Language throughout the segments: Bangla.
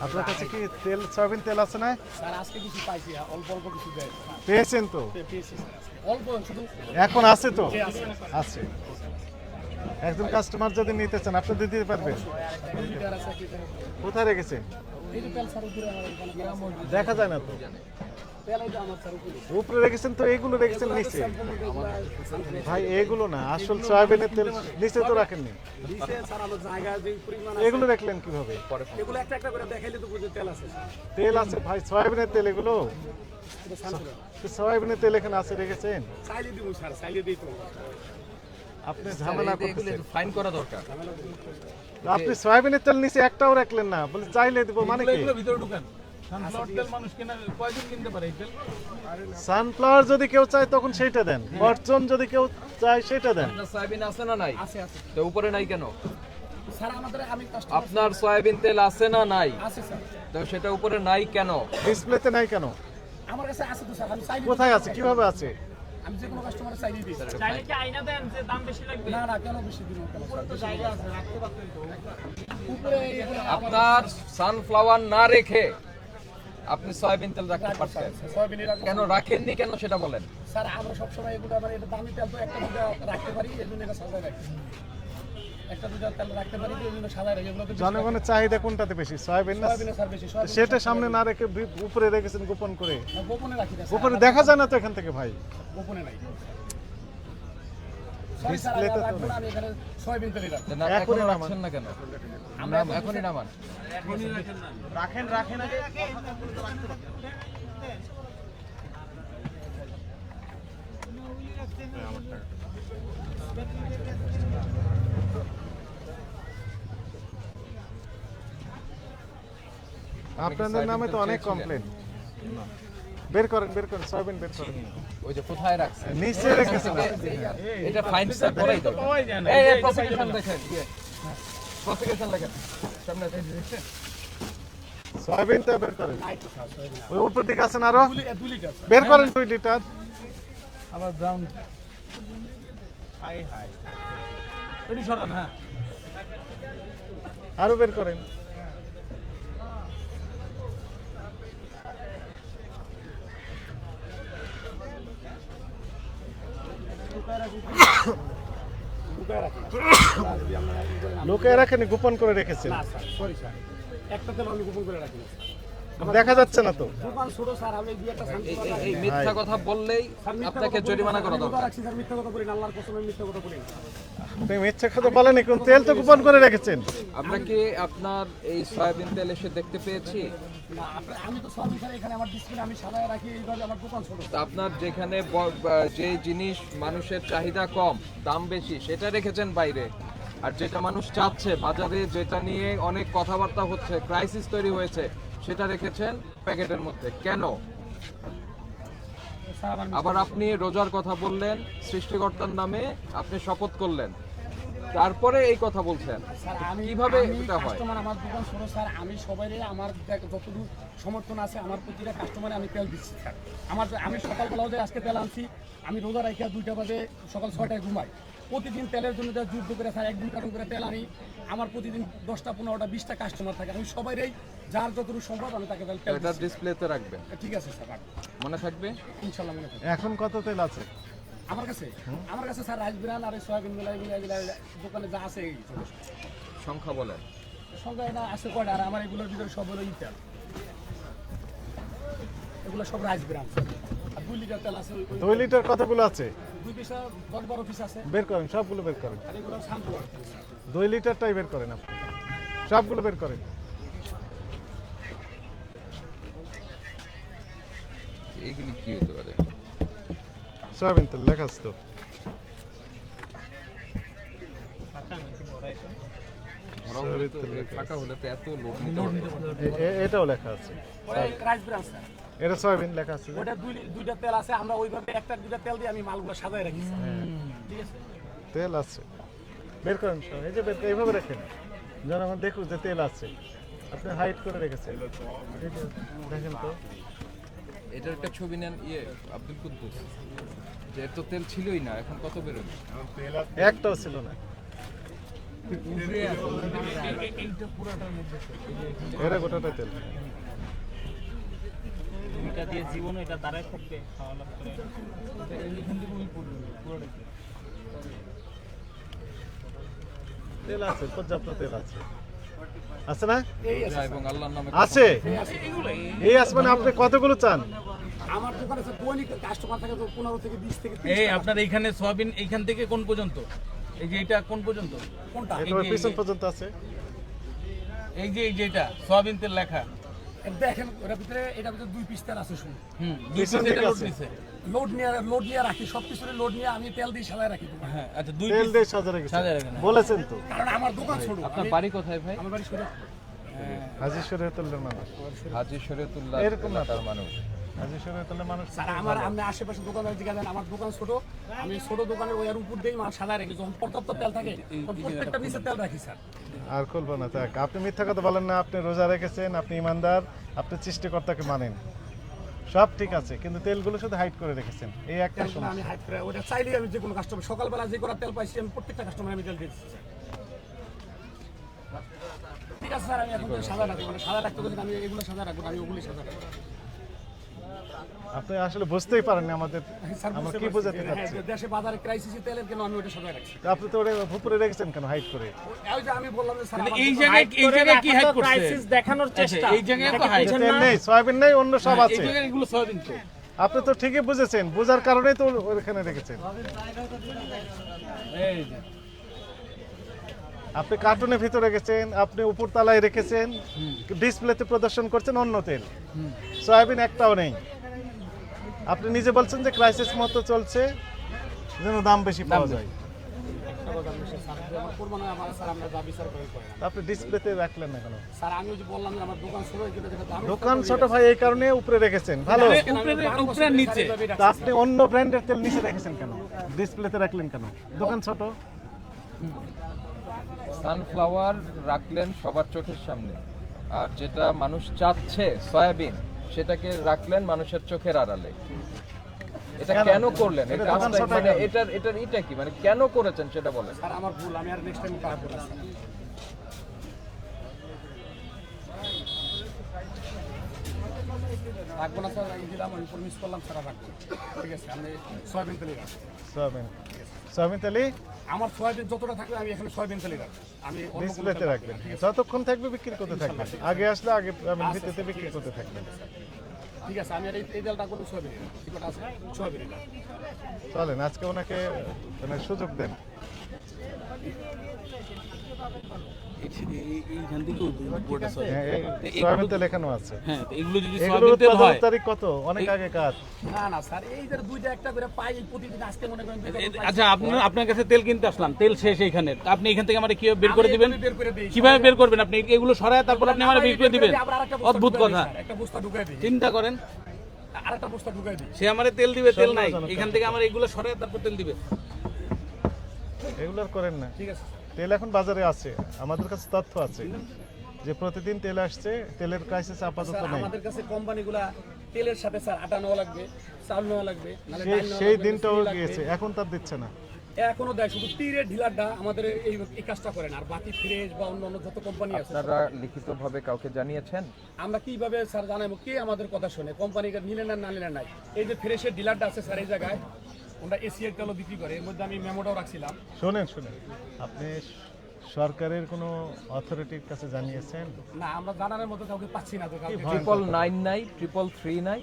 আপনার কাছে কি তেল সয়াবিন তেল আছে না? স্যার আজকে কিছু পাইছি, অল্প অল্প কিছু দেয়। পেয়েছেন তো? পেয়েছি স্যার, অল্প শুধু। এখন আছে তো? আছে। আছে। একজন কাস্টমার যদি নিতে চান আপনি দিতে পারবেন? লিটার আছে কি তেল? কোথায় রেখেছেন? এই যে তেল স্যার উপরে আমার এখানে দেখা যায় না তো। তেল এই যে আমার স্যার উপরে। উপরে রেখেছেন তো, এইগুলো রেখেছেন নিচে। ভাই এগুলো না, আসল সয়াবিনের তেল নিচে তো রাখেননি। দিছে স্যার আমার জায়গা যে পরিমাণ আছে। এগুলো রাখলেন কিভাবে? এগুলো একটা একটা করে দেখাইলে তো বুঝে তেল আছে স্যার। তেল আছে ভাই, সয়াবিনের তেল এগুলো। এটা সানফ্লাওয়ার। তো সয়াবিনের তেল এখানে আছে রেখেছেন? চাইলে দিব স্যার, চাইলে দিই তো। আপনি ঝামেলা করতেছেন। ফাইন করা দরকার। আপনি সয়াবিনের তেল নিচে একটাও রাখলেন না, বলে চাইলে দিব মানে কি? ভিতরে ঢুকান। সানফ্লাওয়ার তেল মানুষ কয়জন কিনতে পারে এই তেল? সানফ্লাওয়ার যদি কেউ চায় তখন সেইটা দেন, ফরচুন যদি কেউ চায় সেটা দেন। আপনার সয়াবিন আছে না নাই? আছে আছে। তো উপরে নাই কেন? স্যার আমাদের আমি কাস্টমার আপনার সয়াবিন তেল আছে না নাই? আছে স্যার। তো সেটা উপরে নাই কেন? ডিসপ্লেতে নাই কেন? আমার কাছে আছে তো স্যার, আমি চাইলে কোথায় আছে, কিভাবে আছে? আমি যে কোনো কাস্টমারের চাইলে দিই স্যার। চাইলে কি আইনা দেন যে দাম বেশি লাগবে? না না, কেন বেশি দিন কেন স্যার? তো জায়গা আছে, রাখতে পারতেন তো। উপরে এগুলো আপনার সানফ্লাওয়ার না রেখে আপনি সয়াবিন তেল রাখতে পারতেন। সয়াবিনের রাখবো। কেন রাখেননি কেন সেটা বলেন। স্যার আমরা সবসময় এগুলো মানে এটা দামি তেল তো একটা দুটো রাখতে পারি, এই জন্য এটা সাজায় রাখি। একটা দুটো তেল রাখতে পারি, এই জন্য সাজায় রাখি। এগুলো তো জনগণের চাহিদা কোনটাতে বেশি, সয়াবিন না? সয়াবিনের স্যার বেশি। সয়াবিন সেটা সামনে না রেখে উপরে রেখেছেন গোপন করে। গোপনে রাখি না স্যার। উপরে দেখা যায় না তো এখান থেকে ভাই। গোপনে নাই। সরি স্যার, ডিসপ্লেতে তো রাখবো না, আমি এখানে সয়াবিন তেলই রাখবো। না এখনই এখনই নামান। রাখছেন না কেন? এখনই নামান। রাখেন রাখেন আগে। আপনাদের নামে তো অনেক কমপ্লেন। বের করেন সয়াবিন বের করেন। ওই যে কোথায় রাখছেন? নিচে রেখেছেন আপনি। এটা ফাইন স্যার করাই তো। এই প্রসিকিউশন দেখেন। প্রসিকিউশন দেখেন। সামনে দেখেন। সয়াবিনটা বের করেন। ওই উপর দিকে আছেন আরো, 2 লিটার স্যার। বের করেন 2 লিটার। আবার ব্রাউন। High high. এটি সরান, হ্যাঁ। আরো বের করেন। লোকে রাখেন, গোপন করে রেখেছেন। না স্যার, সরি স্যার। একটা তেল আমি গোপন করে রাখি না স্যার। দেখা যাচ্ছে না তো। দোকান ছোট স্যার, আমি দুই একটা সানফ্লাওয়ার এই মিথ্যা কথা বললেই আপনাকে জরিমানা করা দরকার। রাখছি স্যার, মিথ্যা কথা বলি না, আল্লাহর কসম আমি মিথ্যা কথা বলি না। আপনি মিথ্যা কথা বলেন, কোন তেল তো গোপন করে রেখেছেন। আপনাকে আপনার এই সয়াবিন তেল এসে দেখতে পেয়েছি। না, আমি তো সব স্যার এখানে আমার ডিসপ্লে আমি সাজায় রাখি, এইভাবে আমার দোকান ছোট। তা আপনার যেখানে যে জিনিস মানুষের চাহিদা কম, দাম বেশি, সেটা রেখেছেন বাইরে। আর যেটা মানুষ চাচ্ছে বাজারে, যেটা নিয়ে অনেক কথাবার্তা হচ্ছে, ক্রাইসিস তৈরি হয়েছে, সেটা রেখেছেন প্যাকেটের মধ্যে কেন? স্যার আমার আবার আপনি রোজার কথা বললেন, সৃষ্টিকর্তার নামে আপনি শপথ করলেন, তারপরে এই কথা বলছেন। স্যার আমি কিভাবে আমি এটা হয়? কাস্টমার, আমার দোকান ছোট স্যার, আমি সবাইরে আমার যতটুকু সমর্থন আছে আমার প্রতিটা কাস্টমারে আমি তেল দিচ্ছি স্যার। আমি সকালবেলাও যে আজকে তেল আনছি, আমি রোজা রাখিয়া 2টা বাজে সকাল 6টায় ঘুমাই। প্রতিদিন তেলের জন্য যা যুদ্ধ করে স্যার 1-2 কার্টন করে তেল আনি। আমার প্রতিদিন 10টা 15টা 20টা কাস্টমার থাকে, আমি সবাইরেই যার যতটুকু সম্ভব আমি তাকে তেল এটা দিচ্ছি। ডিসপ্লেতে রাখবেন, ঠিক আছে স্যার, রাখবো। মনে থাকবে। ইনশাল্লাহ মনে থাকে। এখন কত তেল আছে? আমার কাছে স্যার রাইস ব্রান আর এই সয়াবিন মিলাই দোকানে যা আছে এই ছোট ছোট। সংখ্যা বলেন। সংখ্যা না আছে কয়টা, আর আমার এগুলোর ভিতরে সব হলো ইটাল, এগুলো সব রাইস ব্রান। আর 2 লিটার তেল আছে, 2 লিটার কতগুলো আছে? 2 পিসা 10-12 পিস আছে। বের করেন, সবগুলো বের করেন। আর এগুলো সানফ্লাওয়ার। 2 লিটারটাই বের করেন আপনি, সবগুলো বের করেন। এইগুলি কি হতে পারে? সয়াবিন তেল লেখা আছে তো। ফাঁকা হলে তো এত লোড নিতে পারবে না। এটাও লেখা আছে, ওটা রাইস ব্রান স্যার। এটা সয়াবিন লেখা আছে। ওটা 2টা তেল আছে, আমরা ওইভাবে একটা 2টা তেল দিয়ে আমি মালগুলো সাজায় রাখি স্যার। ঠিক আছে। তেল আছে, বের করেন সব। এই যে বের করে এইভাবে রাখেন, যেন আমার দেখুন যে তেল আছে। আপনি হাইড করে রেখেছেন, এই যে দেখেন তো। এটার একটা ছবি নেন, আব্দুল কুদ্দুস, যে এর তো তেল ছিলই না, এখন কত বেরোবে? একটাও ছিল না। এইটা পুরাটার মধ্যে এরা গোটাটা তেল। এটা দিয়ে জীবন এটা দাঁড়ায় থাকবে খাওয়া লাভ করে এইখান থেকে ওই পর্যন্ত পুরোটাই তেল আছে, পর্যাপ্ত তেল আছে। আছে না? এবং আল্লাহর নামে আছে। এই আছে মানে আপনি কতগুলো চান? আমার দোকানে স্যার দৈনিক কাস্টমার থাকে তো 15 থেকে 20 থেকে 30 এই আপনার এইখানে সয়াবিন এইখান থেকে কোন পর্যন্ত? এই যে এটা কোন পর্যন্ত? কোনটা এটা পিছন পর্যন্ত আছে। এই যে যেটা সয়াবিন তেল লেখা। দেখেন ওটার ভিতরে এটার ভিতরে 2 পিস তেল আছে শুনুন। দুই পিছন পিস থেকে এটা লোড আছে। নিছে। লোড নিয়ে রাখি সব কিছু লোড নিয়ে আমি তেল দিয়ে সাজায় রাখি দোকানে। হ্যাঁ আচ্ছা দুই তেল পিস দিয়ে সাজা রেখেছেন। সাজা রাখেন। বলেছেন তো। কারণ আমার দোকান ছোট। আপনার বাড়ি কোথায় ভাই? আমার বাড়ি সরে হাজী শরীয়তুল্লাহর মানুষ। হাজী শরীয়তুল্লাহ এরকম না। এলাকার মানুষ। হাজী শরীয়তুল্লাহর মানুষ। স্যার আমার আমি আশেপাশে দোকানের দিকে যান আমার দোকান ছোট আমি ছোট দোকানের ওয়ার উপর দিয়েই মাল সাজায় রাখি যখন পর্যাপ্ত তেল থাকে তখন প্রত্যেকটা পিসে তেল রাখি স্যার। আর খুলবো না থাক। আপনি মিথ্যা কথা বলেন না, আপনি রোজা রেখেছেন, আপনি ইমানদার, আপনি সৃষ্টিকর্তাকে মানেন, সব ঠিক আছে, কিন্তু তেলগুলো শুধু হাইড করে রেখেছেন, এই একটা তেলগুলো আমি সমস্যা। হাইড করে ওটা চাইলেই আমি যে কোনো কাস্টমার সকালবেলা যে করা তেল পাইছি আমি প্রত্যেকটা কাস্টমার আমি তেল দিচ্ছি স্যার। ঠিক আছে স্যার আমি এখন তো সাজা রাখবো মানে সাজা রাখতে বলি আমি এগুলো সাজা রাখবো না, আমি ওগুলি সাজা রাখবো। আপনি আসলে বুঝতেই পারেননি আমাদের স্যার আমরা বুঝতে কি পারছি বোঝাতে যে, হ্যাঁ, চাচ্ছি। যে দেশে বাজারে ক্রাইসিস তেলের কেন আমি ওটা সাজায় রাখছি। তো আপনি তো ওটা উপরে রেখেছেন কেন হাইড করে? ওই যে আমি বললাম যে স্যার তাহলে আমার এই দোকান- জায়গায় কি হাইড করছে? ক্রাইসিস দেখানোর চেষ্টা এই জায়গায় তো এটাকে হাইড। বুঝেন তেল না? নেই, সয়াবিন নেই, অন্য সব এই আছে। জায়গায় এগুলো সয়াবিন তো। আপনি তো ঠিকই বুঝেছেন, বোঝার কারণেই তো ওখানে রেখেছেন। এই যে আপনি কার্টুনের ভিতরে রেখেছেন, আপনি উপর তলায় রেখেছেন, ডিসপ্লেতে প্রদর্শন করছেন অন্য তেল, সয়াবিন একটাও নেই। আপনি নিজে বলছেন যে ক্রাইসিস মতো চলছে, যেন দাম বেশি পাওয়া যায়। একটা কথা আমি স্যার যে আমার করবো না আমার স্যার আমরা যা বিচার করে করেন। তা আপনি ডিসপ্লেতে রাখলেন না কেন? স্যার আমি ওই যে বললাম যে আমার দোকান ছোট এখানে যেটা দাম দোকান ছোট ভাই, এই কারণে উপরে রেখেছেন। ভালো, উপরে নিচে। তা আপনি অন্য ব্র্যান্ডের তেল নিচে রেখেছেন কেন? ডিসপ্লেতে রাখলেন কেন? দোকান ছোট। সানফ্লাওয়ার রাখলেন সবার চোখের সামনে, আর যেটা মানুষ চাচ্ছে সয়াবিন সেটাকে রাখলেন মানুষের চোখের আড়ালে। এটা কেন? কেন করলেন? এটা এটা দোকান ছোট মানে কেন? এটার এটা কি মানে কেন করেছেন সেটা বলেন। স্যার আমার ভুল আমি আর নেক্সট টাইম পারবো না স্যার। রাখবো না স্যার আমি দিলাম আমি মিস করলাম স্যার আর রাখবো না। ঠিক আছে আমি সয়াবিন তেলই রাখবো। সয়াবিন, সয়াবিন তেলই আমার সয়াবিন যতটা থাকবে আমি এখানে সয়াবিন তেলই রাখবো। আমি অন্য কোনো ডিসপ্লেতে তেল রাখবেন, যতক্ষণ থাকবে বিক্রি করতে থাকবেন। আগে আসলে আগে ভিত্তিতে বিক্রি করতে থাকবেন। ঠিক আছে আমি আর এই তেলটা করবো সয়াবিন ঠিক আছে সয়াবিন চলেন আজকে ওনাকে মানে সুযোগ দেন। এইখান থেকে পুরোটা সয়াবিন। হ্যাঁ, এই সয়াবিন তেল এখানেও আছে। হ্যাঁ তো এগুলো যদি এগুলোর সয়াবিন তেল হয় উৎপাদন তারিখ কত? অনেক আগে কাজ। না না স্যার এই যে দুইটা একটা করে পাই এই প্রতিদিন আজকে মনে করেন দুইটা করে পাই। আচ্ছা আপনার কাছে তেল কিনতে আসলাম, তেল শেষ এইখানে, আপনি এখান থেকে আমাকে কিভাবে বের করে আমি দিবেন? এগুলো বের করে দিই। কিভাবে বের করবেন আপনি? এগুলো সরায় তারপর আপনি আমার বের করে দিবেন? আবার আরেকটা বস্তা অদ্ভুত ঢুকাই দিই, কথা। স্যার, একটা বস্তা ঢুকাই দিই চিন্তা করেন, আরেকটা বস্তা ঢুকাই দিই। সে আমারে তেল দিবে, তেল নাই, সন্দেহজনক এখান থেকে আমার এগুলো সরায় তারপর তেল দিবে। এগুলো আর করেন না। ঠিক আছে তেল এখন বাজারে আছে, আমাদের কাছে তথ্য আছে যে প্রতিদিন তেল আসছে, তেলের ক্রাইসিস আপাতত স্যার নেই। আমাদের কাছে কোম্পানিগুলা তেলের সাথে স্যার আটা নেওয়া লাগবে, চাল নেওয়া লাগবে, নাহলে সেই ডাল নেওয়া সেই লাগবে, দিনটাও চিনি লাগবে। গিয়েছে, এখন তার দিচ্ছে না। এখনো দেয় শুধু তীরের ঢিলারটা আমাদের এই কাজটা করেন আর বাকি ফ্রেশ বা অন্য যত কোম্পানি আছে আপনারা লিখিতভাবে কাউকে জানিয়েছেন? আমরা কিভাবে স্যার জানাবো কে আমাদের কথা শুনে কোম্পানিকে নিলেন না নিলেন নাই। এই যে ফ্রেশের ডিলারটা আছে স্যার এই জায়গায় ওরা এসিএর তেলও বিক্রি করে, এর মধ্যে আমি মেমোটাও রাখছিলাম। শোনেন, আপনি সরকারের কোনো অথরিটির কাছে জানিয়েছেন? না আমরা জানানোর মতো কাউকে পাচ্ছি না তো কাউকে 999 333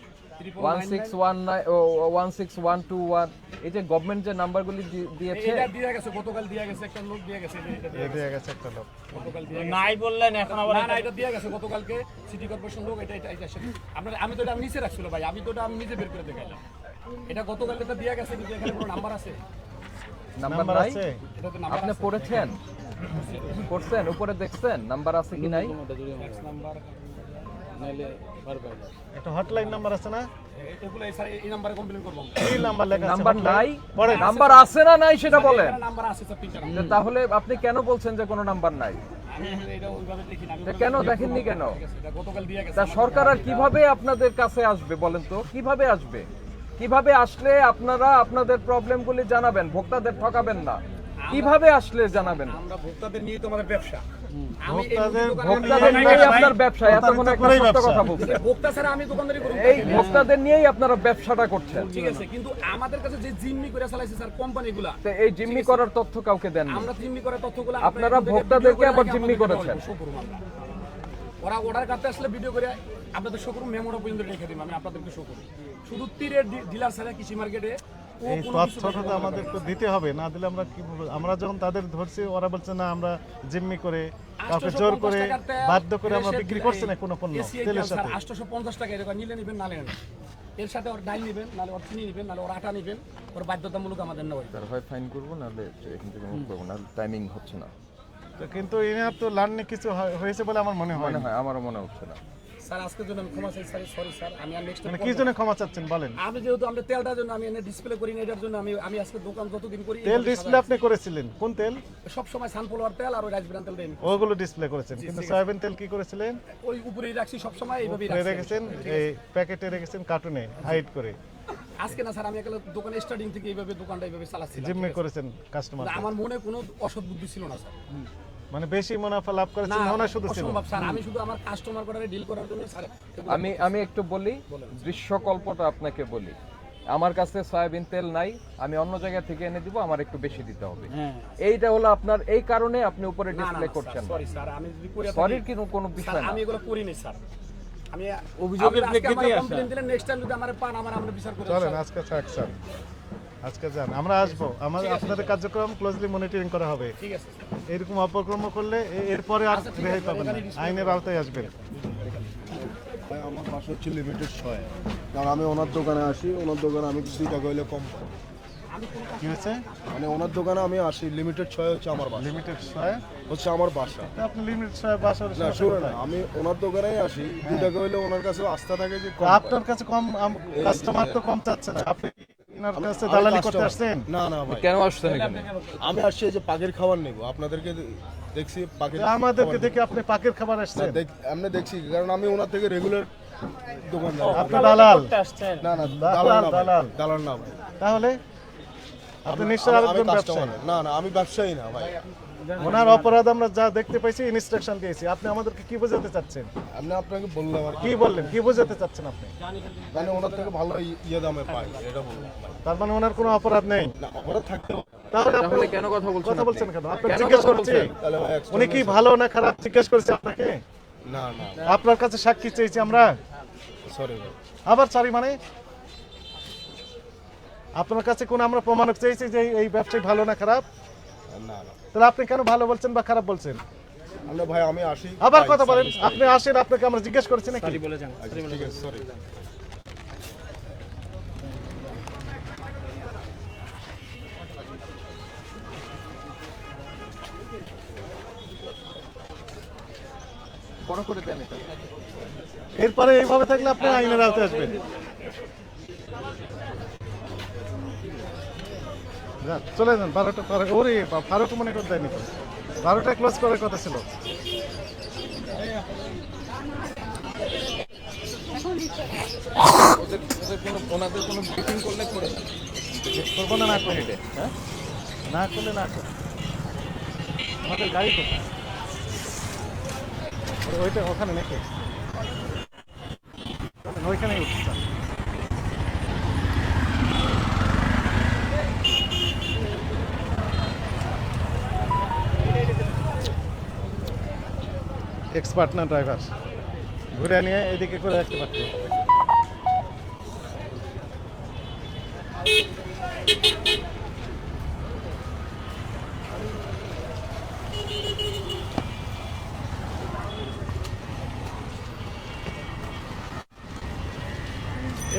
1619 এই যে গভর্নমেন্ট যে নাম্বারগুলি দিয়েছে, এটা দিয়ে গেছে গতকাল দিয়ে গেছে একটা লোক দিয়ে গেছে এটা দিয়ে দিয়ে গেছে একটা লোক। গতকাল দিয়ে নাই বললেন এখন আবার না না এটা দিয়ে গেছে গতকালকে সিটি কর্পোরেশন লোক এটা আপনার আমি তো এটা নিচে রাখছিল ভাই আমি তো এটা আমি নিজে বের করে দেখাইলাম এটা গতকাল এটা দিয়ে গেছে কিন্তু এখানে কোনো নাম্বার আছে নাম্বার নাম্বার নাই? আছে? এটা তো নাম্বার আপনি পড়েছেন, করছেন, উপরে দেখছেন নাম্বার আছে কি নাই? নাম্বার নাইলে বারবার একটা হটলাইন নাম্বার আছে না? এগুলো স্যার এই নাম্বারে কমপ্লেইন করব এই নাম্বার লেখা আছে? Number hotline? নাই? পড়েন। নাম্বার আছে না নাই সেটা বলেন। এখানে নাম্বার আছে স্যার তিনটা নাম্বার তাহলে আপনি কেন বলছেন যে কোনো নাম্বার নাই? আমি এটা ওইভাবে দেখি না আমি তা কেন দেখেননি কেন? এটা গতকাল দিয়ে গেছে তা সরকার আর কিভাবে আপনাদের কাছে আসবে বলেন তো? কিভাবে আসবে? কিভাবে আসলে আপনারা আপনাদের প্রবলেমগুলি জানাবেন, ভোক্তাদের ঠকাবেন না? কিভাবে আসলে জানাবেন? আমরা ভোক্তাদের নিয়ে তো আমাদের ব্যবসা। আমি এই ভোক্তাদের দোকানে- ভোক্তাদের নিয়েই আপনার ব্যবসা, এত কোনো একটা করেই সত্য ব্যবসা। কথা বলছেন। ভোক্তা ছাড়া আমি দোকানদারি করব এই ভোক্তাদের নিয়েই আপনারা ব্যবসাটা করছেন। ঠিক আছে, কিন্তু আমাদের কাছে যে জিম্মি করে চালাইছে স্যার কোম্পানিগুলা, তো এই জিম্মি করার তথ্য কাউকে দেন না। আমরা জিম্মি করার তথ্যগুলো আপনারা ভোক্তাদেরকে আবার জিম্মি করেছেন। ওরা অর্ডার করতে আসলে ভিডিও করে আপনাদের শো করুন, মেমোটা পর্যন্ত রেখে দিন, আমি আপনাদেরকে শো করি। শুধু তীরের ডিলার ছাড়া কৃষি মার্কেটে ও এই কোনো কিছু তথ্যটা তো আমাদের তো দিতে হবে, না দিলে আমরা কি বলবো? আমরা যখন তাদের ধরছি ওরা বলছে না আমরা জিম্মি করে কাউকে জোর করে বাধ্য করে আমরা বিক্রি করছি না কোনো পণ্য তেলের সাথে। 850 টাকা এরকম নিলে নিবেন, নালে নেন। এর সাথে ওর ডাল নিবেন, নালে ওর চিনি নিবেন, নালে ওর আটা নিবেন, ওর বাধ্যতামূলক আমাদের নেওয়া। স্যার হয় ফাইন করবো, নাহলে এখান থেকে মুভ করবো, নাহলে টাইমিং হচ্ছে না। তো কিন্তু এনার তো লার্নিং কিছু হয়েছে বলে আমার মনে হয় মনে না। হয়, আমারও মনে হচ্ছে না। স্যার আজকের জন্য আমি ক্ষমা চাই স্যার, সরি স্যার, আমি আর নেক্সট মানে কি জন্য ক্ষমা চাচ্ছেন বলেন? আমি যেহেতু আমরা তেলটার জন্য আমি এনে ডিসপ্লে করি না, এটার জন্য আমি আজকে দোকান যতদিন করি তেল ডিসপ্লে আপনি করেছিলেন কোন তেল? সব সময় সানফ্লাওয়ার তেল আর ওই রাইস ব্রান তেল দেন, ওগুলো ডিসপ্লে করেছেন, কিন্তু সয়াবিন তেল কি করেছিলেন? ওই উপরেই রাখছি সব সময় এইভাবেই উপরে রাখছি। রেখেছেন, এই প্যাকেটে রেখেছেন কার্টুনে হাইড করে, আজকে না স্যার, আমি একালে দোকানে স্টার্টিং থেকে এইভাবে দোকানটা এইভাবে চালাচ্ছি। জিম্মি করেছেন কাস্টমার। আমার মনে কোনো অসৎ বুদ্ধি ছিল না স্যার। মানে বেশি মুনাফা লাভ করেছেন না শুধু ছিল? অসম্ভব স্যার, আমি শুধু আমার কাস্টমার করে ডিল করার জন্য স্যার। আমি একটু বলি, দৃশ্যকল্পটা আপনাকে বলি। আমার কাছে সয়াবিন তেল নাই, আমি অন্য জায়গা থেকে এনে দিব, আমার একটু বেশি দিতে হবে। এইটা হলো আপনার, এই কারণে আপনি উপরে ডিসপ্লে করছেন। সরি স্যার, আমি যদি করে সরির কোনো বিষয় না। আমি এগুলো করিনি স্যার। আমি অভিযোগের প্রেক্ষিতেই আসা। কমপ্লেইন দিলে নেক্সট টাইম যদি আমার পান আমরা বিচার করব। চলেন আজকে থাক স্যার, আজকে যান, আমরা আসবো, আপনাদের কার্যক্রম ক্লোজলি মনিটরিং করা হবে। ঠিক আছে স্যার। এরকম অপকর্ম করলে এরপরে আর রেহাই পাবেন না, আইনের আওতায় আসবেন। ভাই আমার বাসা হচ্ছে লিমিটেড 6, কারণ আমি ওনার দোকানে আসি, ওনার দোকানে আমি 2 টাকা হইলে কম পাই। কি হয়েছে? মানে ওনার দোকানে আমি আসি, লিমিটেড 6 হচ্ছে আমার বাসা, লিমিটেড ছয়? হচ্ছে আমার বাসা। তা আপনি লিমিটেড ছয় বাসার না সমস্যা শুনে না, কোথায়? আমি ওনার দোকানেই আসি, 2 টাকা হইলে ওনার কাছে আস্থা থাকে যে কম পাই। আপনার কাছে কম, কাস্টমার তো কম চাচ্ছে না, আপনি এনার কাছে দালালি করতে আসছেন? না না ভাই, কেন আসছেন এখানে? আমি আসছি এই যে পাখির খাবার নেব, আপনাদেরকে দেখছি পাখির আমাদেরকে দেখে আপনি পাকের খাবার আসছেন? এমনি দেখছি, কারণ আমি ওনার থেকে রেগুলার দোকানদার। আপনি দালাল? আসছেন না না, দালাল, দালাল না ভাই, দালাল। দালাল না ভাই, তাহলে আপনি নিশ্চয় আমি আরেকজন কাস্টমার। ব্যবসায়ী। না না, আমি ব্যবসায়ী না ভাই। ওনার অপরাধ আমরা যা দেখতে পাইছি, ইনস্ট্রাকশন দিয়েছি, আপনি আমাদেরকে কি বোঝাতে চাচ্ছেন? আমি আপনাকে বললাম আর কি, কি বললেন, কি বোঝাতে চাচ্ছেন আপনি? মানে ওনার থেকে ভালো ইয়ে দামে পাই, এটা বললাম ভাই। তার মানে ওনার কোনো অপরাধ নেই? না অপরাধ থাকতে হবে। তাহলে আপনি তাহলে কেন কথা বলছেন? কথা আপনি? বলছেন কেন? আপনি কেন জিজ্ঞেস কথা করছি বলছেন? তাহলে ভাই extra উনি কি ভালো না খারাপ জিজ্ঞেস করেছে আপনাকে? না না, আপনার কাছে সাক্ষী চেয়েছি আমরা, সরি ভাই। আবার সরি মানে? আপনার কাছে কোন আমরা প্রমাণক চেয়েছি যে এই ব্যবসায়ী ভালো না খারাপ? না না, তাহলে আপনি কেন ভালো বলছেন বা খারাপ বলছেন? আমরা ভাই আমি আসি। আবার পাই, কথা বলেন, sorry, আপনি আসেন, আপনাকে আমরা জিজ্ঞেস করেছি নাকি? বলে যান। sorry, ঠিক আছে, সরি। বড় করে দেন এটা। এরপরে এইভাবে থাকলে আপনি আইনের আওতায় আসবেন। যান, চলে যান, 12টা পরে। ওরে ফারুক মনে করে দেয়নি তো, 12টা ক্লোজ করার কথা ছিল। ওনাদের কোনো ব্রিফিং করলে করে দেন। করবো না, না করলে হ্যাঁ, না করলে না করলে আমাদের গাড়ি কোথায়? ওইটা ওখানে নাকি? ওইখানেই উঠছে। এক্সপার্ট না ড্রাইভার, ঘুরে নিয়ে এদিকে করে রাখতে পারতো।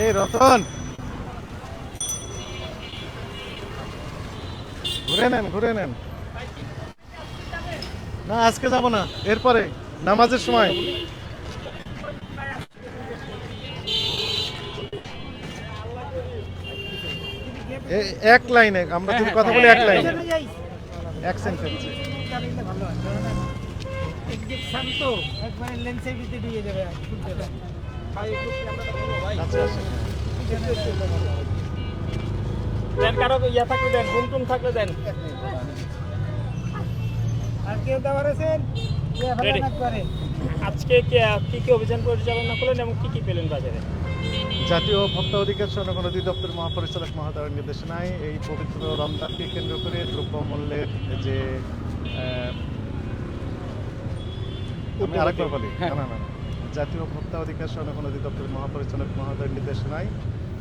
এই রতন, ঘুরে নেন, ঘুরে নেন। না আজকে যাব না, এরপরে নামাজের সময়। এক লাইনে আমরা যদি কথা বলি, এক লাইনে, এক সেন্টেন্সে। আচ্ছা আচ্ছা। দেন কারো ইয়া থাকলে দেন, ঘুম টুম থাকলে দেন। Ready? আজকে কি কি অভিযান পরিচালনা করলেন এবং কি কি পেলেন বাজারে? জাতীয় ভোক্তা অধিকার সংরক্ষণ অধিদপ্তর মহাপরিচালক মহোদয়ের নির্দেশনায় এই পবিত্র রমজানকে কেন্দ্র করে দ্রব্যমূল্যের যে আমি আরেকবার বলি না, জাতীয় ভোক্তা অধিকার সংরক্ষণ অধিদপ্তর মহাপরিচালক মহোদয়ের নির্দেশনায়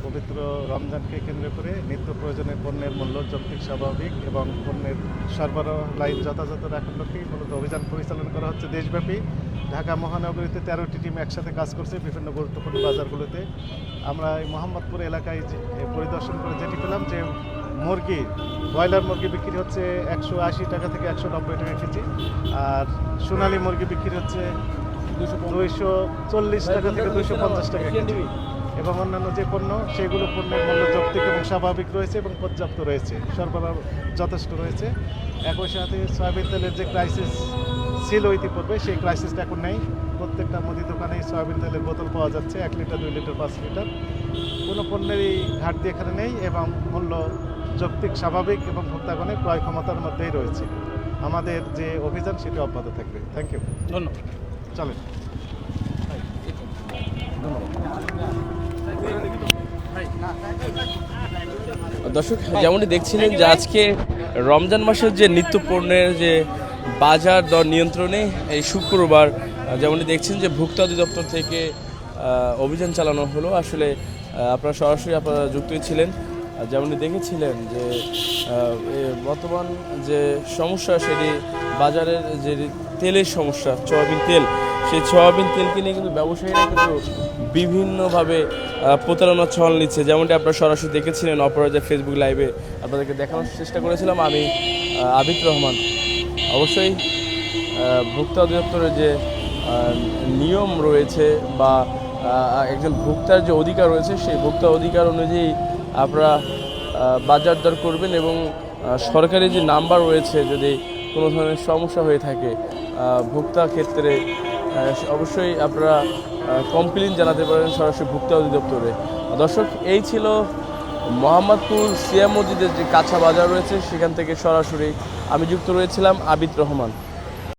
পবিত্র রমজানকে কেন্দ্র করে নিত্য প্রয়োজনীয় পণ্যের মূল্য যৌক্তিক স্বাভাবিক এবং পণ্যের সরবরাহ লাইন যথাযথ রাখার লক্ষ্যে মূলত অভিযান পরিচালনা করা হচ্ছে দেশব্যাপী। ঢাকা মহানগরীতে 13টি টিম একসাথে কাজ করছে বিভিন্ন গুরুত্বপূর্ণ বাজারগুলোতে। আমরা এই মোহাম্মদপুর এলাকায় পরিদর্শন করে যেটি পেলাম যে মুরগি, ব্রয়লার মুরগি বিক্রি হচ্ছে 180 টাকা থেকে 190 টাকা কেজি, আর সোনালী মুরগি বিক্রি হচ্ছে 240 টাকা থেকে 250 টাকা কেজি, এবং অন্যান্য যে পণ্য সেগুলো পণ্যের মূল্য যৌক্তিক এবং স্বাভাবিক রয়েছে এবং পর্যাপ্ত রয়েছে, সরবরাহ যথেষ্ট রয়েছে। একই সাথে সয়াবিন তেলের যে ক্রাইসিস ছিল ইতিপূর্বে, সেই ক্রাইসিসটা এখন নেই। প্রত্যেকটা মুদি দোকানেই সয়াবিন তেলের বোতল পাওয়া যাচ্ছে, 1 লিটার, 2 লিটার, 5 লিটার। কোনো পণ্যেরই ঘাটতি এখানে নেই এবং মূল্য যৌক্তিক স্বাভাবিক এবং ভোক্তাগণের ক্রয় ক্ষমতার মধ্যেই রয়েছে। আমাদের যে অভিযান সেটি অব্যাহত থাকবে। থ্যাংক ইউ, ধন্যবাদ। চলেন। দর্শক, যেমনটি দেখছিলেন যে আজকে রমজান মাসের যে নিত্য পণ্যের যে বাজার দর নিয়ন্ত্রণে এই শুক্রবার যেমনটি দেখছেন যে ভোক্তা অধিদপ্তর থেকে অভিযান চালানো হলো। আসলে আপনারা সরাসরি আপনারা যুক্তই ছিলেন। যেমনটি দেখেছিলেন যে বর্তমান যে সমস্যা সেটি বাজারের যে তেলের সমস্যা, সয়াবিন তেল, সেই সয়াবিন তেলকে নিয়ে কিন্তু ব্যবসায়ীরা কিন্তু বিভিন্নভাবে প্রতারণার ছল নিচ্ছে। যেমনটি আপনারা সরাসরি দেখেছিলেন অপরাজের ফেসবুক লাইভে আপনাদেরকে দেখানোর চেষ্টা করেছিলাম আমি, আবিদ রহমান। অবশ্যই ভোক্তা অধিদপ্তরের যে নিয়ম রয়েছে বা একজন ভোক্তার যে অধিকার রয়েছে, সেই ভোক্তা অধিকার অনুযায়ী আপনারা বাজার দর করবেন এবং সরকারি যে নাম্বার রয়েছে যদি কোনো ধরনের সমস্যা হয়ে থাকে ভোক্তা ক্ষেত্রে অবশ্যই আপনারা কমপ্লেন জানাতে পারেন সরাসরি ভোক্তা অধিদপ্তরে। দর্শক, এই ছিল মোহাম্মদপুর সিয়া মসজিদের যে কাঁচা বাজার রয়েছে সেখান থেকে সরাসরি আমি যুক্ত রয়েছিলাম আবিদ রহমান।